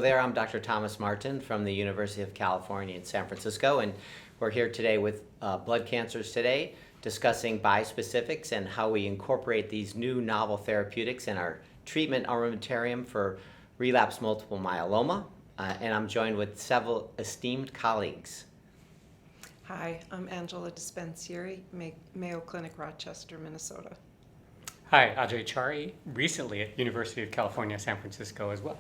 there, I'm Dr. Thomas Martin from the University of California in San Francisco, and we're here today with Blood Cancers Today, discussing bispecifics and how we incorporate these new novel therapeutics in our treatment armamentarium for relapsed multiple myeloma. And I'm joined with several esteemed colleagues. Hi, I'm Angela Dispenzieri, Mayo Clinic, Rochester, Minnesota. Hi, Ajay Chari, recently at University of California, San Francisco as well.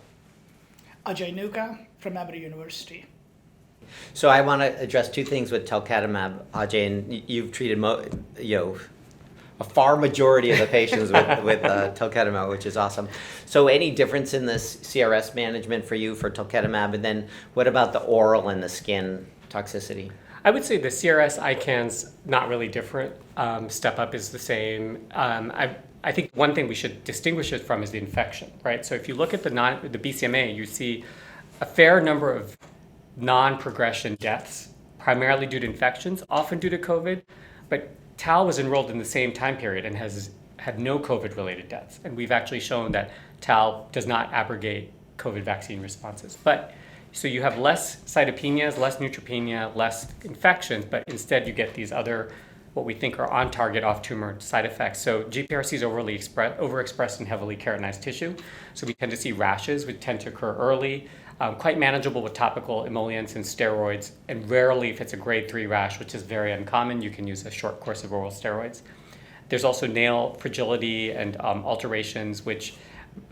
Ajay Nooka from Emory University. So I want to address two things with Talquetamab, Ajay, and you've treated a far majority of the patients with Talquetamab, which is awesome. So any difference in this CRS management for you for Talquetamab, and then what about the oral and the skin toxicity? I would say the CRS ICANS not really different. Step up is the same. I think one thing we should distinguish it from is the infection, right? So if you look at the BCMA, you see a fair number of non-progression deaths, primarily due to infections, often due to COVID, but TAL was enrolled in the same time period and has had no COVID-related deaths. And we've actually shown that TAL does not abrogate COVID vaccine responses. So you have less cytopenias, less neutropenia, less infections, but instead you get these other, what we think are on-target, off-tumor side effects. So GPRC is overexpressed in heavily keratinized tissue. So we tend to see rashes, which tend to occur early, quite manageable with topical emollients and steroids, and rarely, if it's a grade 3 rash, which is very uncommon, you can use a short course of oral steroids. There's also nail fragility and alterations, which,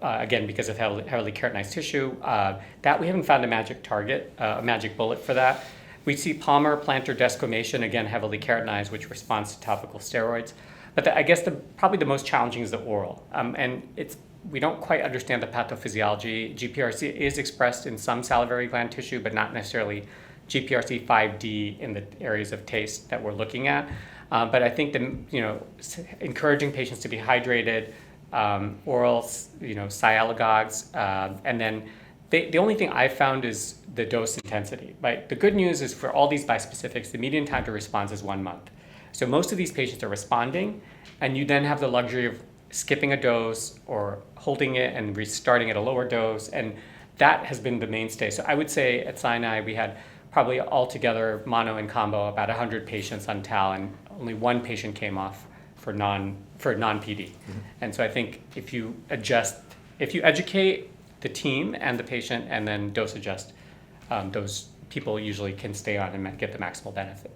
again, because of heavily keratinized tissue, that we haven't found a magic target, a magic bullet for that. We see palmar plantar desquamation, again, heavily keratinized, which responds to topical steroids. But I guess probably the most challenging is the oral. We don't quite understand the pathophysiology. GPRC is expressed in some salivary gland tissue, but not necessarily GPRC5D in the areas of taste that we're looking at. But I think encouraging patients to be hydrated, oral, sialagogues, and then the only thing I've found is the dose intensity. Right? The good news is for all these bispecifics, the median time to response is 1 month. So most of these patients are responding, and you then have the luxury of skipping a dose or holding it and restarting at a lower dose, and that has been the mainstay. So I would say at Sinai we had probably altogether mono and combo about 100 patients on TAL, and only one patient came off for non-PD. Mm-hmm. And so I think if you educate the team and the patient and then dose adjust, those people usually can stay on and get the maximal benefit.